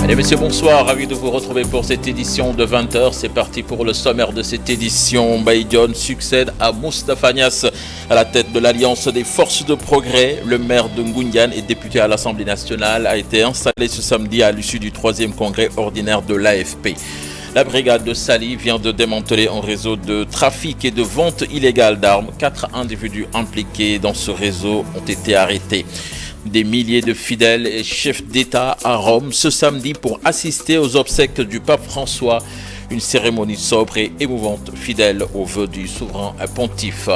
Mesdames, Messieurs, bonsoir. Ravi de vous retrouver pour cette édition de 20h. C'est parti pour le sommaire de cette édition. Mbaye Dione succède à Moustapha Niasse à la tête de l'Alliance des Forces de Progrès. Le maire de Ngoundiane et député à l'Assemblée nationale a été installé ce samedi à l'issue du 3e congrès ordinaire de l'AFP. La brigade de Saly vient de démanteler un réseau de trafic et de vente illégale d'armes. 4 individus impliqués dans ce réseau ont été arrêtés. Des milliers de fidèles et chefs d'État à Rome ce samedi pour assister aux obsèques du pape François. Une cérémonie sobre et émouvante, fidèle aux vœux du souverain pontife.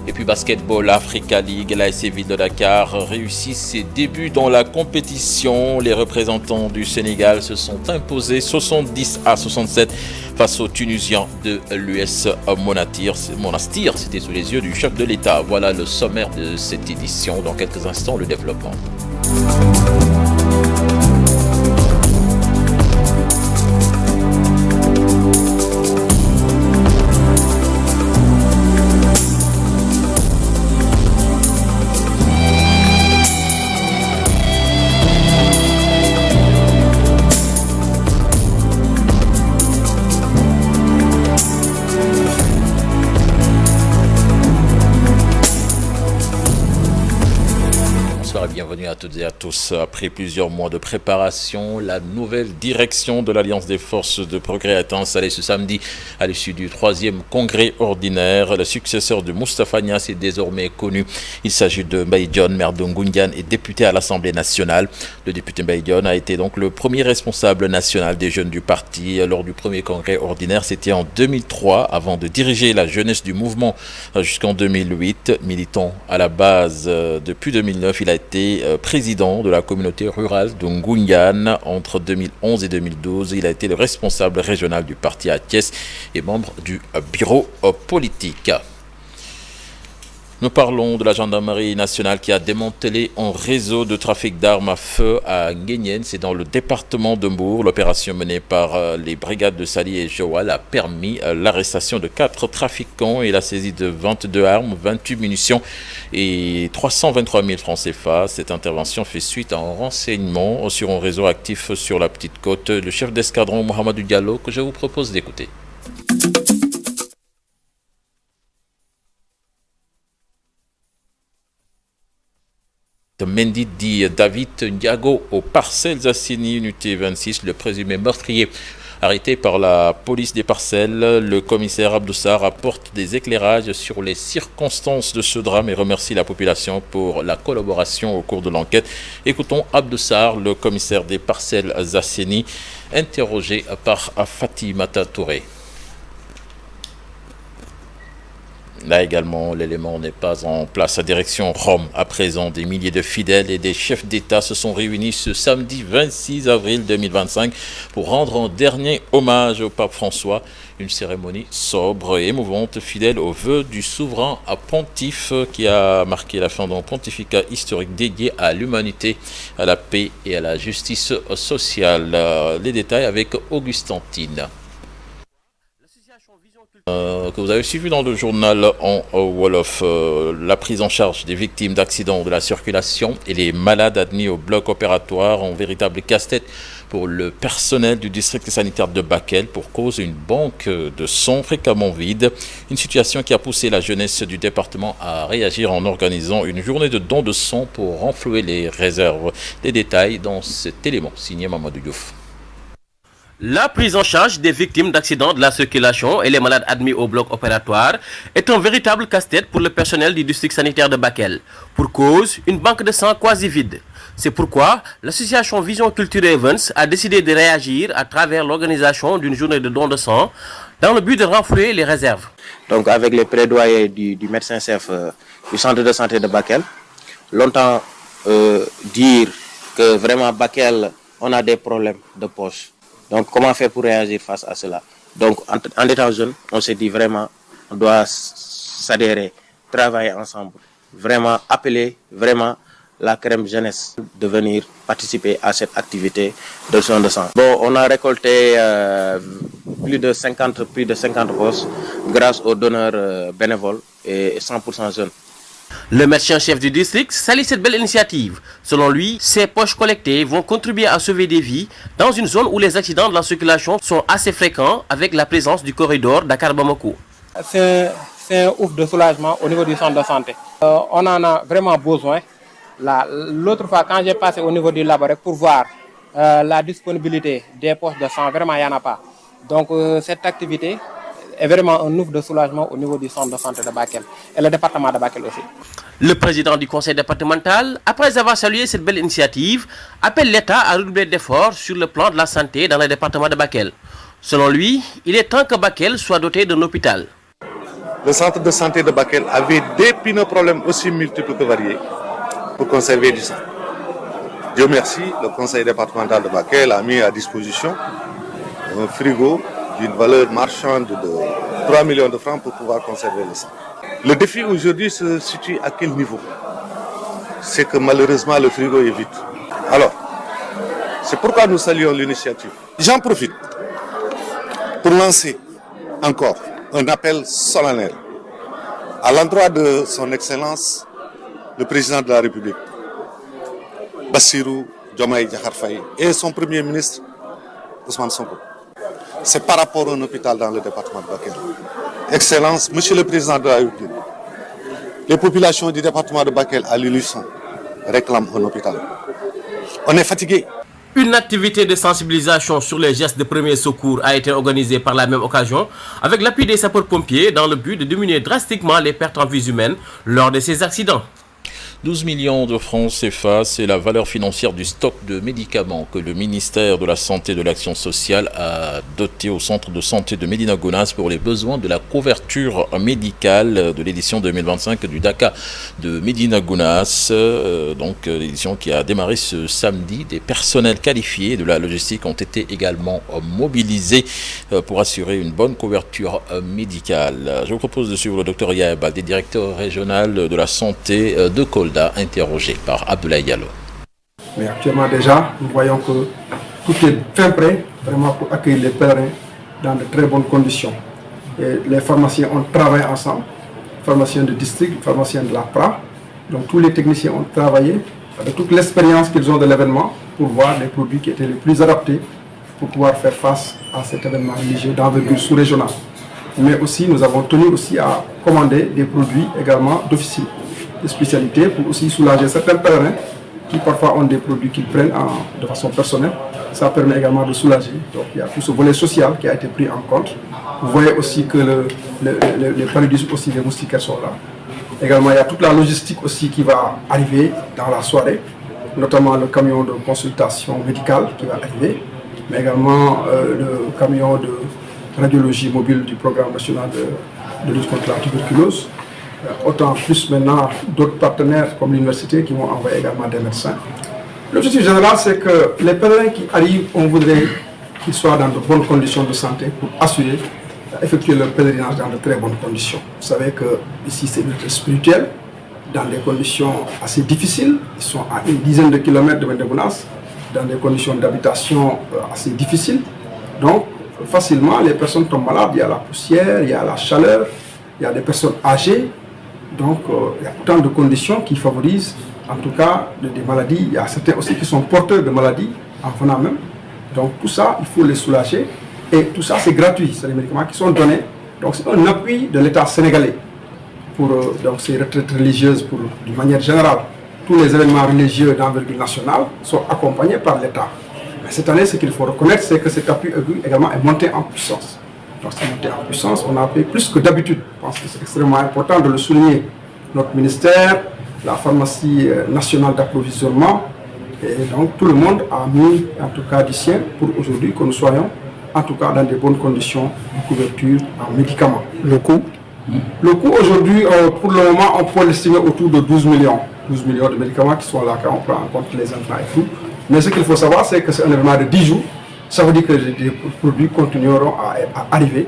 Et puis basketball, Africa League, l'AS Ville de Dakar réussit ses débuts dans la compétition. Les représentants du Sénégal se sont imposés 70-67 face aux Tunisiens de l'US Monastir. C'était sous les yeux du chef de l'État. Voilà le sommaire de cette édition. Dans quelques instants, le développement. Bienvenue à toutes et à tous. Après plusieurs mois de préparation, la nouvelle direction de l'Alliance des Forces de Progrès a été installée ce samedi à l'issue du 3e congrès ordinaire. Le successeur de Moustapha Niasse est désormais connu. Il s'agit de Mbaye Dione, maire de Ngoundiane et député à l'Assemblée nationale. Le député Mbaye Dione a été donc le premier responsable national des jeunes du parti lors du premier congrès ordinaire. C'était en 2003 avant de diriger la jeunesse du mouvement jusqu'en 2008. Militant à la base depuis 2009, il a été président de la communauté rurale de Ngoundiane entre 2011 et 2012. Il a été le responsable régional du parti à Thiès et membre du bureau politique. Nous parlons de la gendarmerie nationale qui a démantelé un réseau de trafic d'armes à feu à Nguéniène. C'est dans le département de Mbour. L'opération menée par les brigades de Saly et Joal a permis l'arrestation de 4 trafiquants et la saisie de 22 armes, 28 munitions et 323 000 francs CFA. Cette intervention fait suite à un renseignement sur un réseau actif sur la Petite Côte. Le chef d'escadron Mohamedou Diallo que je vous propose d'écouter. Mendy dit David Ndiago aux Parcelles Assainies, unité 26, le présumé meurtrier. Arrêté par la police des Parcelles, le commissaire Abdoussar apporte des éclairages sur les circonstances de ce drame et remercie la population pour la collaboration au cours de l'enquête. Écoutons Abdoussar, le commissaire des Parcelles Assainies, interrogé par Fatimata Touré. Là également, l'élément n'est pas en place. À direction Rome, à présent, des milliers de fidèles et des chefs d'État se sont réunis ce samedi 26 avril 2025 pour rendre un dernier hommage au pape François. Une cérémonie sobre et émouvante, fidèle aux vœux du souverain pontife qui a marqué la fin d'un pontificat historique dédié à l'humanité, à la paix et à la justice sociale. Les détails avec Augustin Tine. Que vous avez suivi dans le journal en Wolof, la prise en charge des victimes d'accidents de la circulation et les malades admis au bloc opératoire, un véritable casse-tête pour le personnel du district sanitaire de Bakel pour cause d'une banque de sang fréquemment vide. Une situation qui a poussé la jeunesse du département à réagir en organisant une journée de don de sang pour renflouer les réserves. Les détails dans cet élément signé Mamadou Diouf. La prise en charge des victimes d'accidents de la circulation et les malades admis au bloc opératoire est un véritable casse-tête pour le personnel du district sanitaire de Bakel. Pour cause, une banque de sang quasi vide. C'est pourquoi l'association Vision Culture Events a décidé de réagir à travers l'organisation d'une journée de don de sang dans le but de renflouer les réserves. Donc avec les plaidoyers du médecin-chef du centre de santé de Bakel, longtemps dire que vraiment Bakel, on a des problèmes de poche. Donc, comment faire pour réagir face à cela? Donc, en étant jeune, on s'est dit vraiment, on doit s'adhérer, travailler ensemble, vraiment appeler vraiment la crème jeunesse de venir participer à cette activité de don de sang. Bon, on a récolté plus de 50 poches grâce aux donneurs bénévoles et 100% jeunes. Le médecin-chef du district salue cette belle initiative. Selon lui, ces poches collectées vont contribuer à sauver des vies dans une zone où les accidents de la circulation sont assez fréquents avec la présence du corridor Dakar-Bamako. C'est un ouf de soulagement au niveau du centre de santé. On en a vraiment besoin. L'autre fois, quand j'ai passé au niveau du laboratoire pour voir la disponibilité des poches de sang, vraiment, il n'y en a pas. Donc, cette activité est vraiment un ouf de soulagement au niveau du centre de santé de Bakel et le département de Bakel aussi. Le président du conseil départemental, après avoir salué cette belle initiative, appelle l'État à redoubler d'efforts sur le plan de la santé dans le département de Bakel. Selon lui, il est temps que Bakel soit doté d'un hôpital. Le centre de santé de Bakel avait d'épineux problèmes aussi multiples que variés pour conserver du sang. Dieu merci, le conseil départemental de Bakel a mis à disposition un frigo d'une valeur marchande de 3 millions de francs pour pouvoir conserver le sang. Le défi aujourd'hui se situe à quel niveau? C'est que malheureusement le frigo est vide. Alors, c'est pourquoi nous saluons l'initiative. J'en profite pour lancer encore un appel solennel à l'endroit de son Excellence, le président de la République, Bassirou Diomaye Diakhar Faye, et son Premier ministre, Ousmane Sonko. C'est par rapport à un hôpital dans le département de Bakel. Excellence, Monsieur le Président de la République, les populations du département de Bakel à l'unisson réclament un hôpital. On est fatigué. Une activité de sensibilisation sur les gestes de premier secours a été organisée par la même occasion avec l'appui des sapeurs-pompiers dans le but de diminuer drastiquement les pertes en vies humaines lors de ces accidents. 12 millions de francs CFA, c'est la valeur financière du stock de médicaments que le ministère de la Santé et de l'Action sociale a doté au centre de santé de Médina Gounass pour les besoins de la couverture médicale de l'édition 2025 du Dakar de Médina Gounass. Donc l'édition qui a démarré ce samedi. Des personnels qualifiés de la logistique ont été également mobilisés pour assurer une bonne couverture médicale. Je vous propose de suivre le docteur Yaya Baldé, directeur régional de la santé de Kolda, interrogé par Abdoulaye Diallo. Mais actuellement déjà, nous voyons que tout est fin prêt vraiment pour accueillir les pèlerins dans de très bonnes conditions. Et les pharmaciens ont travaillé ensemble, pharmaciens de district, pharmaciens de la PRA. Donc tous les techniciens ont travaillé avec toute l'expérience qu'ils ont de l'événement pour voir les produits qui étaient les plus adaptés pour pouvoir faire face à cet événement religieux d'envergure sous-régionale. Mais aussi, nous avons tenu aussi à commander des produits également d'officine, de spécialité pour aussi soulager certains pèlerins qui parfois ont des produits qu'ils prennent de façon personnelle. Ça permet également de soulager. Donc il y a tout ce volet social qui a été pris en compte. Vous voyez aussi que les paludismes aussi, les moustiquaires sont là. Également, il y a toute la logistique aussi qui va arriver dans la soirée, notamment le camion de consultation médicale qui va arriver, mais également le camion de radiologie mobile du programme national de lutte contre la tuberculose. Autant plus maintenant d'autres partenaires comme l'université qui vont envoyer également des médecins. L'objectif général, c'est que les pèlerins qui arrivent, on voudrait qu'ils soient dans de bonnes conditions de santé pour assurer effectuer leur pèlerinage dans de très bonnes conditions. Vous savez que ici c'est une ville spirituelle, dans des conditions assez difficiles. Ils sont à une dizaine de kilomètres de Médina Gounass, dans des conditions d'habitation assez difficiles. Donc facilement les personnes tombent malades, il y a la poussière, il y a la chaleur, il y a des personnes âgées. Donc, il y a autant de conditions qui favorisent, en tout cas, des maladies. Il y a certains aussi qui sont porteurs de maladies en venant même. Donc, tout ça, il faut les soulager. Et tout ça, c'est gratuit. C'est des médicaments qui sont donnés. Donc, c'est un appui de l'État sénégalais pour donc, ces retraites religieuses, d'une manière générale. Tous les événements religieux d'envergure nationale sont accompagnés par l'État. Mais cette année, ce qu'il faut reconnaître, c'est que cet appui également est monté en puissance. Donc c'est monté en puissance, on a fait plus que d'habitude. Je pense que c'est extrêmement important de le souligner. Notre ministère, la pharmacie nationale d'approvisionnement, et donc tout le monde a mis en tout cas du sien pour aujourd'hui que nous soyons en tout cas dans de bonnes conditions de couverture en médicaments. Le coût aujourd'hui, pour le moment, on peut l'estimer autour de 12 millions. 12 millions de médicaments qui sont là quand on prend en compte les intrants et tout. Mais ce qu'il faut savoir, c'est que c'est un événement de 10 jours. Ça veut dire que les produits continueront à arriver.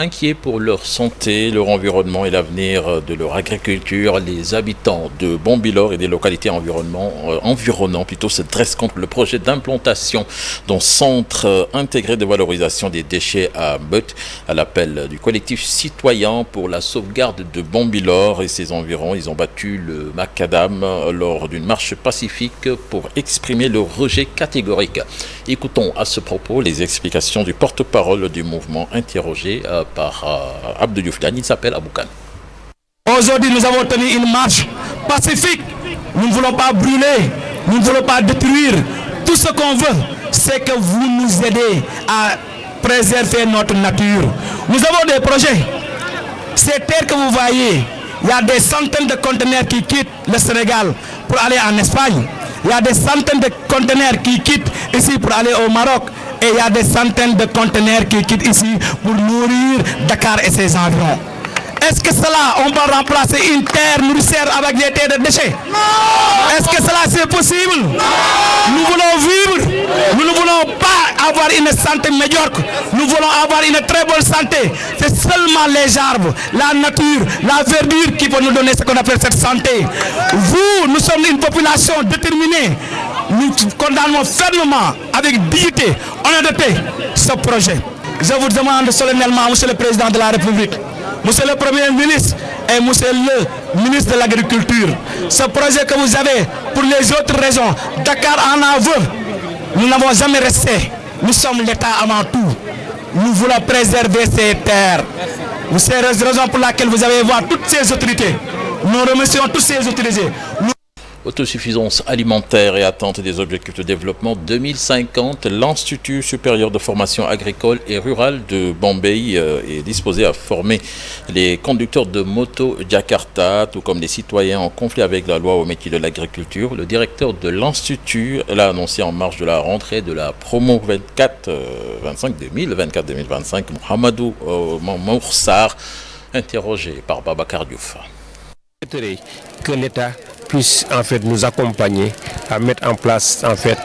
Inquiets pour leur santé, leur environnement et l'avenir de leur agriculture, les habitants de Bambilor et des localités environnantes se dressent contre le projet d'implantation d'un centre intégré de valorisation des déchets à Beut, à l'appel du collectif citoyen pour la sauvegarde de Bambilor et ses environs. Ils ont battu le macadam lors d'une marche pacifique pour exprimer leur rejet catégorique. Écoutons à ce propos les explications du porte-parole du mouvement interrogé par Abdou Diouf Diagne. Il s'appelle Aboukan. Aujourd'hui, nous avons tenu une marche pacifique. Nous ne voulons pas brûler, nous ne voulons pas détruire. Tout ce qu'on veut, c'est que vous nous aidez à préserver notre nature. Nous avons des projets. Ces terres que vous voyez, il y a des centaines de conteneurs qui quittent le Sénégal pour aller en Espagne. Il y a des centaines de conteneurs qui quittent ici pour aller au Maroc. Et il y a des centaines de conteneurs qui quittent ici pour nourrir Dakar et ses environs. Est-ce que cela, on va remplacer une terre nourricière avec des terres de déchets? Est-ce que cela c'est possible? Nous voulons vivre, nous ne voulons pas avoir une santé médiocre, nous voulons avoir une très bonne santé. C'est seulement les arbres, la nature, la verdure qui peut nous donner ce qu'on appelle cette santé. Nous sommes une population déterminée. Nous condamnons fermement, avec dignité, honnêteté, ce projet. Je vous demande solennellement, Monsieur le Président de la République, Monsieur le Premier ministre et Monsieur le ministre de l'Agriculture, ce projet que vous avez pour les autres régions, Dakar en veut. Nous n'avons jamais resté. Nous sommes l'État avant tout. Nous voulons préserver ces terres. C'est la raison pour laquelle vous allez voir toutes ces autorités. Nous remercions tous ces autorités. Autosuffisance alimentaire et atteinte des objectifs de développement 2050, l'Institut supérieur de formation agricole et rurale de Bombay est disposé à former les conducteurs de moto Jakarta, tout comme les citoyens en conflit avec la loi au métier de l'agriculture. Le directeur de l'Institut l'a annoncé en marge de la rentrée de la promo 2024-2025, Mohamedou Moursar, interrogé par Babacar Diouf. Que l'État puisse en fait nous accompagner à mettre en place en fait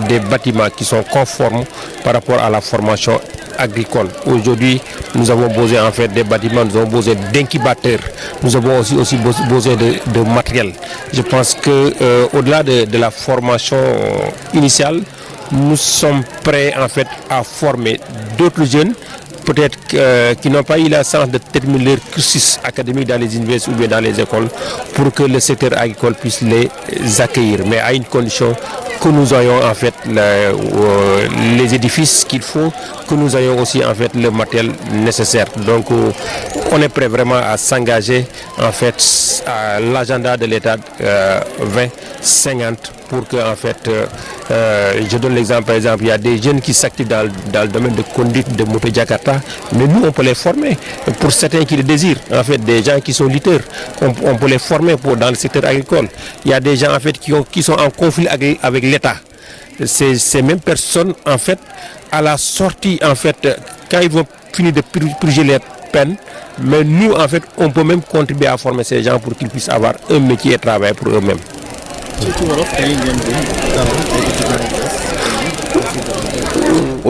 des bâtiments qui sont conformes par rapport à la formation agricole. Aujourd'hui, nous avons besoin en fait des bâtiments, nous avons besoin d'incubateurs, nous avons aussi besoin de matériel. Je pense que au-delà de la formation initiale, nous sommes prêts en fait à former d'autres jeunes peut-être qui n'ont pas eu la chance de terminer leur cursus académique dans les universités ou bien dans les écoles pour que le secteur agricole puisse les accueillir, mais à une condition que nous ayons en fait les édifices qu'il faut, que nous ayons aussi en fait le matériel nécessaire. Donc on est prêt vraiment à s'engager en fait à l'agenda de l'État 2050 pour que en fait je donne l'exemple, par exemple, il y a des jeunes qui s'activent dans le domaine de conduite de moto Jakarta, mais nous on peut les former pour certains qui le désirent, en fait des gens qui sont lutteurs, on peut les former dans le secteur agricole. Il y a des gens en fait qui sont en conflit avec l'État. Ces mêmes personnes en fait à la sortie en fait quand ils vont finir de purger les peines, mais nous en fait on peut même contribuer à former ces gens pour qu'ils puissent avoir un métier et travailler pour eux-mêmes.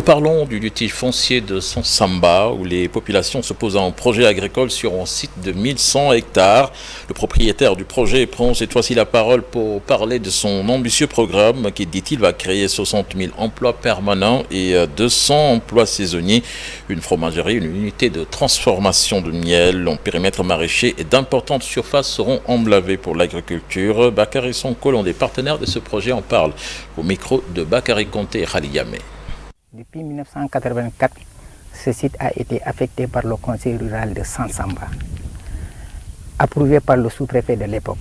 Parlons du litige foncier de Sansamba où les populations s'opposent à un projet agricole sur un site de 1100 hectares. Le propriétaire du projet prend cette fois-ci la parole pour parler de son ambitieux programme qui, dit-il, va créer 60 000 emplois permanents et 200 emplois saisonniers. Une fromagerie, une unité de transformation de miel, un périmètre maraîcher et d'importantes surfaces seront emblavées pour l'agriculture. Bakary Sonko, l'un des partenaires de ce projet, en parle au micro de Bakary Konté et Khali Yamé. Depuis 1984, ce site a été affecté par le conseil rural de Sansamba, approuvé par le sous-préfet de l'époque,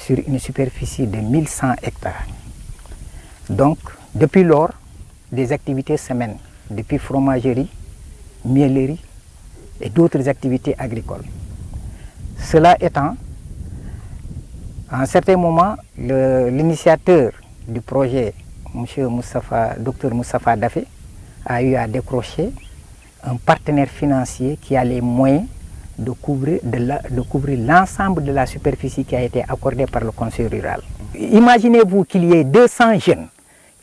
sur une superficie de 1100 hectares. Donc, depuis lors, des activités se mènent, depuis fromagerie, miellerie et d'autres activités agricoles. Cela étant, à un certain moment, l'initiateur du projet, Dr Moustapha Dafé, a eu à décrocher un partenaire financier qui a les moyens de couvrir l'ensemble de la superficie qui a été accordée par le conseil rural. Imaginez-vous qu'il y ait 200 jeunes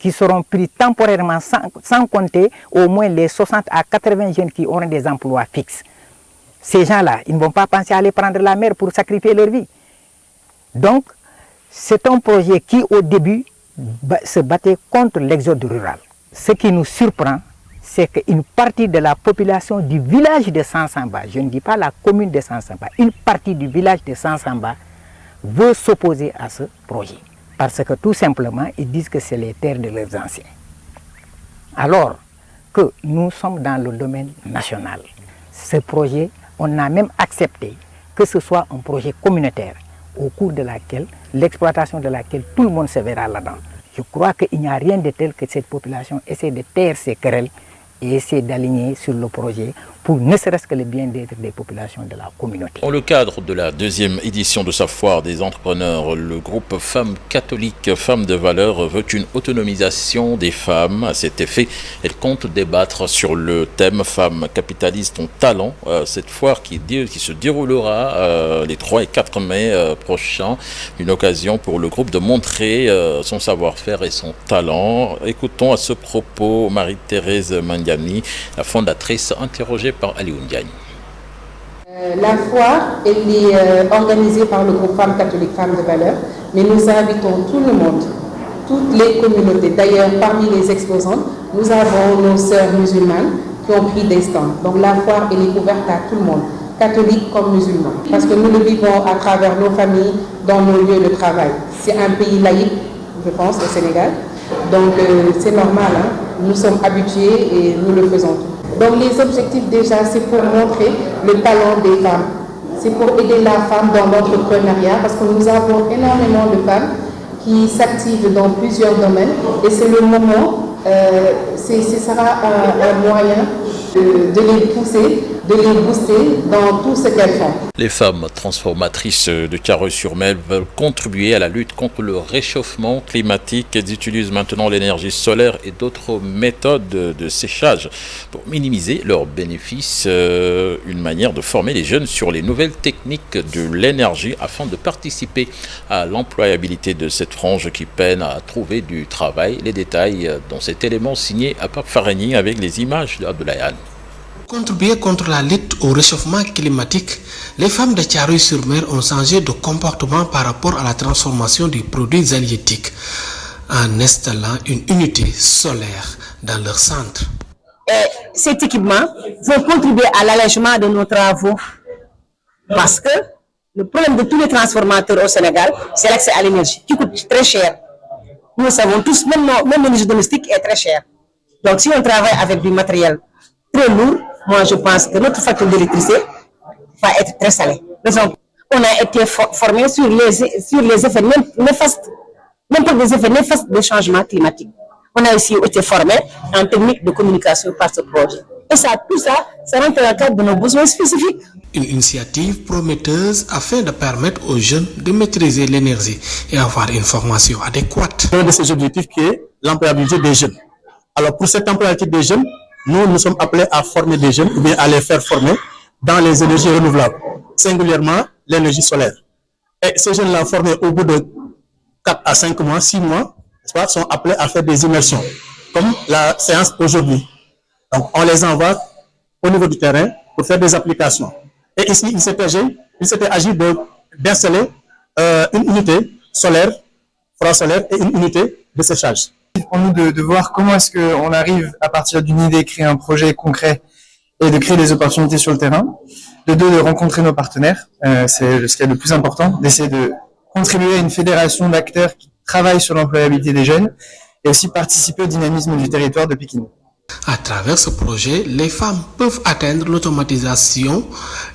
qui seront pris temporairement sans compter au moins les 60 à 80 jeunes qui auront des emplois fixes. Ces gens-là, ils ne vont pas penser à aller prendre la mer pour sacrifier leur vie. Donc, c'est un projet qui, au début, se battait contre l'exode rural. Ce qui nous surprend, c'est qu'une partie de la population du village de Sansamba, je ne dis pas la commune de Sansamba, une partie du village de Sansamba veut s'opposer à ce projet. Parce que tout simplement, ils disent que c'est les terres de leurs anciens. Alors que nous sommes dans le domaine national. Ce projet, on a même accepté que ce soit un projet communautaire au cours de laquelle, l'exploitation de laquelle tout le monde se verra là-dedans. Je crois qu'il n'y a rien de tel que cette population essaie de taire ses querelles et essaie d'aligner sur le projet pour ne serait-ce que le bien-être des populations de la communauté. Dans le cadre de la deuxième édition de sa foire des entrepreneurs, le groupe Femmes catholiques, Femmes de valeur veut une autonomisation des femmes. À cet effet, elle compte débattre sur le thème Femmes capitalisent ton talent. Cette foire qui se déroulera les 3 et 4 mai prochains, une occasion pour le groupe de montrer son savoir-faire et son talent. Écoutons à ce propos Marie-Thérèse Mandiani, la fondatrice, interrogée par Alioune Diagne. La foire, elle est organisée par le groupe Femmes catholiques, Femmes de valeur, mais nous invitons tout le monde, toutes les communautés. D'ailleurs, parmi les exposants, nous avons nos sœurs musulmanes qui ont pris des stands. Donc la foire, elle est ouverte à tout le monde, catholiques comme musulmans, parce que nous le vivons à travers nos familles, dans nos lieux de travail. C'est un pays laïque, je pense, au Sénégal. Donc c'est normal, hein? Nous sommes habitués et nous le faisons. Donc les objectifs déjà, c'est pour montrer le talent des femmes. C'est pour aider la femme dans l'entrepreneuriat parce que nous avons énormément de femmes qui s'activent dans plusieurs domaines et c'est le moment, ce sera un moyen de les pousser, de les booster dans tout ce qu'elles font. Les femmes transformatrices de Thiaroye-sur-Mer veulent contribuer à la lutte contre le réchauffement climatique. Elles utilisent maintenant l'énergie solaire et d'autres méthodes de séchage pour minimiser leurs bénéfices. Une manière de former les jeunes sur les nouvelles techniques de l'énergie afin de participer à l'employabilité de cette frange qui peine à trouver du travail. Les détails dans cet élément signé à Pape Faragni avec les images d'Abdoulaye Anne. Contribuer contre la lutte au réchauffement climatique, les femmes de Thiaroye-sur-Mer ont changé de comportement par rapport à la transformation des produits halieutiques en installant une unité solaire dans leur centre. Cet équipement va contribuer à l'allègement de nos travaux parce que le problème de tous les transformateurs au Sénégal, c'est l'accès à l'énergie qui coûte très cher. Nous savons tous, même l'énergie domestique est très chère. Donc si on travaille avec du matériel très lourd, moi je pense que notre facture d'électricité va être très salée. On a été formé sur les effets néfastes, même pas des effets néfastes du changement climatique. On a aussi été formé en technique de communication par ce projet. Et ça, tout ça, ça rentre dans le cadre de nos besoins spécifiques. Une initiative prometteuse afin de permettre aux jeunes de maîtriser l'énergie et avoir une formation adéquate. Un de ces objectifs qui est l'employabilité des jeunes. Alors pour cette employabilité des jeunes, nous sommes appelés à former des jeunes ou bien à les faire former dans les énergies renouvelables, singulièrement l'énergie solaire. Et ces jeunes-là formés au bout de 4 à 5 mois, 6 mois, sont appelés à faire des immersions, comme la séance aujourd'hui. Donc on les envoie au niveau du terrain pour faire des applications. Et ici, il s'était agi d'installer une unité solaire, froid solaire et une unité de séchage. Pour nous de voir comment est-ce qu'on arrive à partir d'une idée, créer un projet concret et de créer des opportunités sur le terrain. De deux, de rencontrer nos partenaires, c'est ce qui est le plus important, d'essayer de contribuer à une fédération d'acteurs qui travaillent sur l'employabilité des jeunes et aussi participer au dynamisme du territoire de Pékin. À travers ce projet, les femmes peuvent atteindre l'automatisation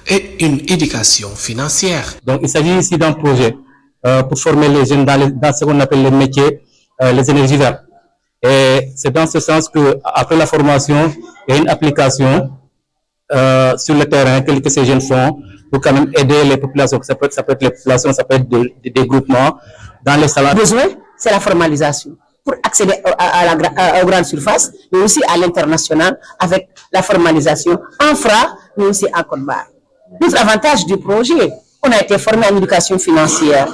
et une éducation financière. Donc il s'agit ici d'un projet pour former les jeunes dans ce qu'on appelle les métiers, les énergies vertes. Et c'est dans ce sens que après la formation, il y a une application sur le terrain que ces jeunes font pour quand même aider les populations. Ça peut être les populations, ça peut être des groupements dans les salariés. Le besoin, c'est la formalisation pour accéder aux grandes surfaces, mais aussi à l'international avec la formalisation en Fra, mais aussi en Côte-Barre. L'autre avantage du projet, on a été formé en éducation financière.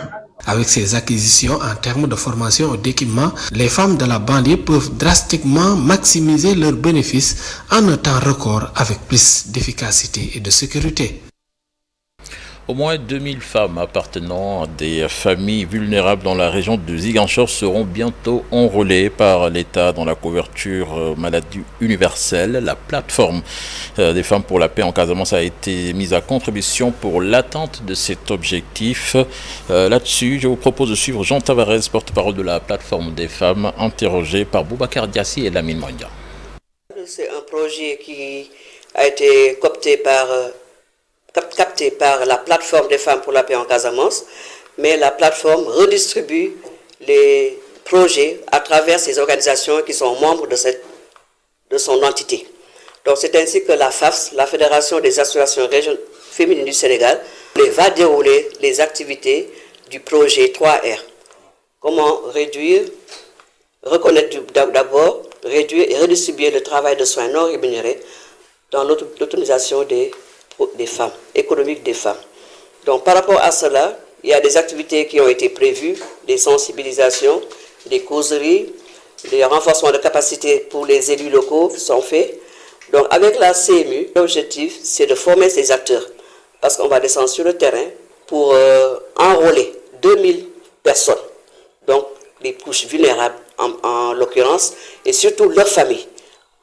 Avec ces acquisitions en termes de formation et d'équipement, les femmes de la banlieue peuvent drastiquement maximiser leurs bénéfices en un temps record avec plus d'efficacité et de sécurité. Au moins 2000 femmes appartenant à des familles vulnérables dans la région de Ziguinchor seront bientôt enrôlées par l'État dans la couverture maladie universelle. La plateforme des femmes pour la paix en Casamance a été mise à contribution pour l'atteinte de cet objectif. Là-dessus, je vous propose de suivre Jean Tavares, porte-parole de la plateforme des femmes, interrogé par Boubacar Diassi et Lamine Mondia. C'est un projet qui a été capté par la plateforme des femmes pour la paix en Casamance, mais la plateforme redistribue les projets à travers ces organisations qui sont membres de son entité. Donc c'est ainsi que la FAFS, la Fédération des associations féminines du Sénégal, va dérouler les activités du projet 3R. Comment reconnaître d'abord, réduire et redistribuer le travail de soins non rémunérés dans l'autonomisation des femmes, économique des femmes. Donc par rapport à cela, il y a des activités qui ont été prévues, des sensibilisations, des causeries, des renforcements de capacité pour les élus locaux sont faits. Donc avec la CMU, l'objectif c'est de former ces acteurs parce qu'on va descendre sur le terrain pour enrôler 2000 personnes, donc les couches vulnérables en l'occurrence, et surtout leurs familles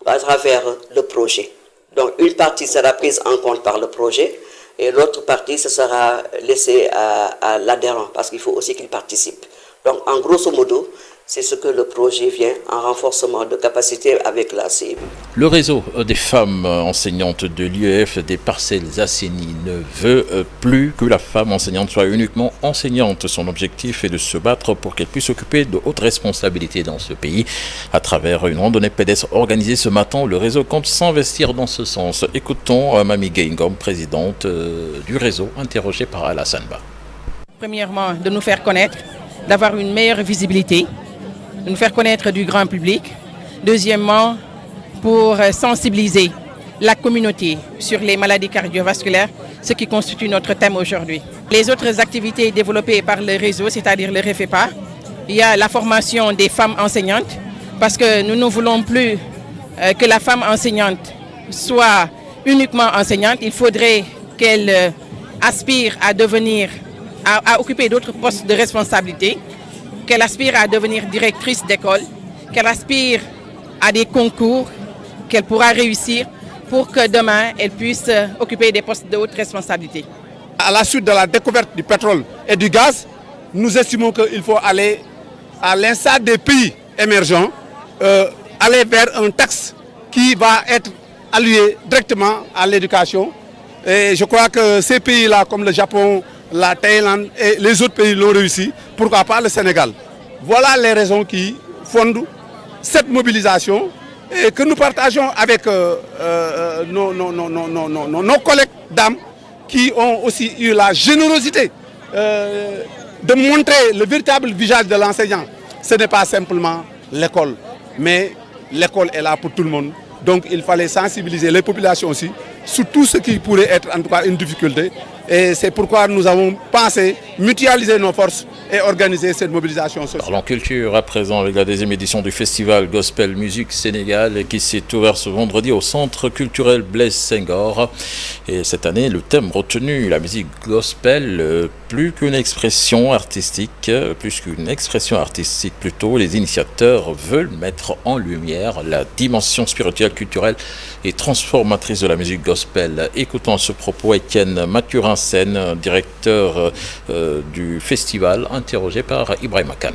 à travers le projet. Donc une partie sera prise en compte par le projet et l'autre partie ce sera laissée à l'adhérent parce qu'il faut aussi qu'il participe. Donc en grosso modo, c'est ce que le projet vient en renforcement de capacité avec la CMU. Le réseau des femmes enseignantes de l'UEF des Parcelles Assainies ne veut plus que la femme enseignante soit uniquement enseignante. Son objectif est de se battre pour qu'elle puisse occuper de hautes responsabilités dans ce pays. À travers une randonnée pédestre organisée ce matin, le réseau compte s'investir dans ce sens. Écoutons Mami Gaingom, présidente du réseau, interrogée par Alassane Ba. Premièrement, de nous faire connaître, d'avoir une meilleure visibilité, de nous faire connaître du grand public. Deuxièmement, pour sensibiliser la communauté sur les maladies cardiovasculaires, ce qui constitue notre thème aujourd'hui. Les autres activités développées par le réseau, c'est-à-dire le REFEPA, il y a la formation des femmes enseignantes, parce que nous ne voulons plus que la femme enseignante soit uniquement enseignante. Il faudrait qu'elle aspire à devenir, à occuper d'autres postes de responsabilité, qu'elle aspire à devenir directrice d'école, qu'elle aspire à des concours qu'elle pourra réussir pour que demain, elle puisse occuper des postes de haute responsabilité. À la suite de la découverte du pétrole et du gaz, nous estimons qu'il faut aller, à l'instar des pays émergents, aller vers un taxe qui va être alloué directement à l'éducation. Et je crois que ces pays-là, comme le Japon, la Thaïlande et les autres pays l'ont réussi, pourquoi pas le Sénégal. Voilà les raisons qui fondent cette mobilisation et que nous partageons avec nos collègues dames qui ont aussi eu la générosité de montrer le véritable visage de l'enseignant. Ce n'est pas simplement l'école, mais l'école est là pour tout le monde. Donc il fallait sensibiliser les populations aussi sur tout ce qui pourrait être en tout cas une difficulté. Et c'est pourquoi nous avons pensé mutualiser nos forces et organiser cette mobilisation sociale. Parlons culture à présent avec la deuxième édition du festival Gospel Musique Sénégal qui s'est ouvert ce vendredi au centre culturel Blaise Senghor. Et cette année, le thème retenu, la musique gospel, plus qu'une expression artistique plutôt, les initiateurs veulent mettre en lumière la dimension spirituelle, culturelle et transformatrice de la musique gospel. Écoutons à ce propos Étienne Mathurin, directeur du festival, interrogé par Ibrahim Khan.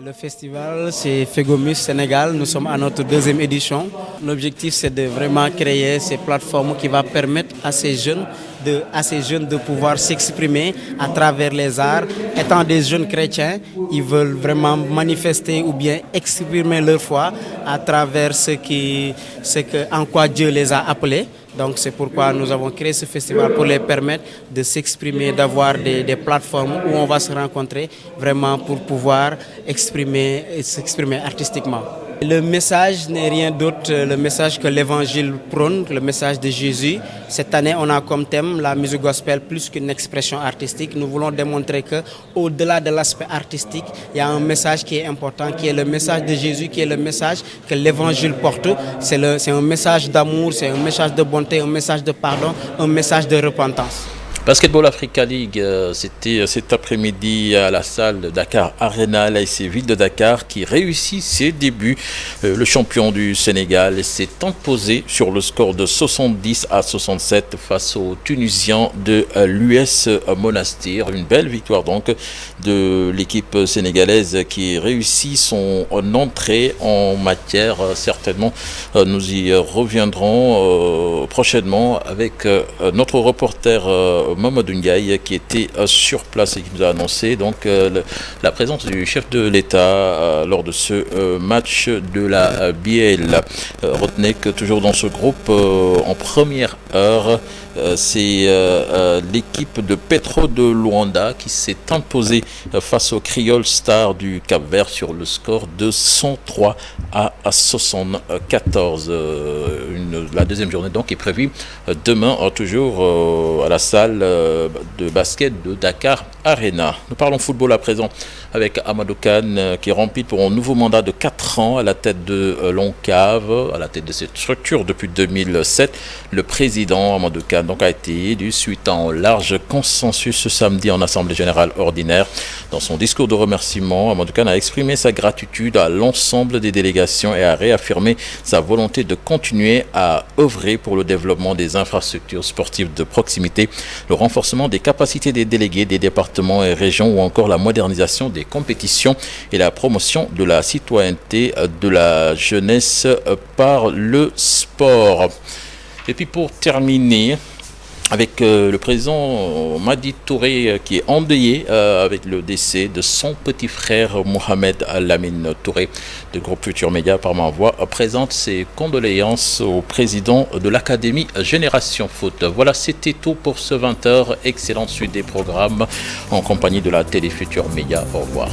Le festival, c'est Fegomus Sénégal. Nous sommes à notre deuxième édition. L'objectif, c'est de vraiment créer ces plateformes qui vont permettre à ces jeunes de pouvoir s'exprimer à travers les arts. Étant des jeunes chrétiens, ils veulent vraiment manifester ou bien exprimer leur foi à travers en quoi Dieu les a appelés. Donc c'est pourquoi nous avons créé ce festival pour les permettre de s'exprimer, d'avoir des plateformes où on va se rencontrer vraiment pour pouvoir s'exprimer artistiquement. Le message n'est rien d'autre, le message que l'évangile prône, le message de Jésus. Cette année, on a comme thème la musique gospel plus qu'une expression artistique. Nous voulons démontrer que, au-delà de l'aspect artistique, il y a un message qui est important, qui est le message de Jésus, qui est le message que l'évangile porte. C'est un message d'amour, c'est un message de bonté, un message de pardon, un message de repentance. Basketball Africa League, c'était cet après-midi à la salle de Dakar Arena, l'ASC Ville de Dakar qui réussit ses débuts. Le champion du Sénégal s'est imposé sur le score de 70-67 face aux Tunisiens de l'US Monastir. Une belle victoire donc de l'équipe sénégalaise qui réussit son entrée en matière. Certainement, nous y reviendrons prochainement avec notre reporter Mamadou Ndiaye qui était sur place et qui nous a annoncé donc la présence du chef de l'État lors de ce match de la BL. Retenez que toujours dans ce groupe en première heure, c'est l'équipe de Petro de Luanda qui s'est imposée face aux Creole Stars du Cap-Vert sur le score de 103 à 74. La deuxième journée donc est prévue demain, toujours à la salle de basket de Dakar Arena. Nous parlons football à présent avec Amadou Kane qui remplit pour un nouveau mandat de 4 ans à la tête de l'ONCAV, à la tête de cette structure depuis 2007. Le président Amadou Kane donc a été élu suite à un large consensus ce samedi en Assemblée Générale Ordinaire. Dans son discours de remerciement, Amadou Kane a exprimé sa gratitude à l'ensemble des délégations et a réaffirmé sa volonté de continuer à œuvrer pour le développement des infrastructures sportives de proximité, le renforcement des capacités des délégués des départements et régions ou encore la modernisation des compétitions et la promotion de la citoyenneté de la jeunesse par le sport. Et puis pour terminer, avec le président Madi Touré qui est endeuillé avec le décès de son petit frère Mohamed Lamine Touré. Le groupe Futur Média par ma voix présente ses condoléances au président de l'Académie Génération Foot. Voilà, c'était tout pour ce 20h. Excellente suite des programmes en compagnie de la télé Futur Média. Au revoir.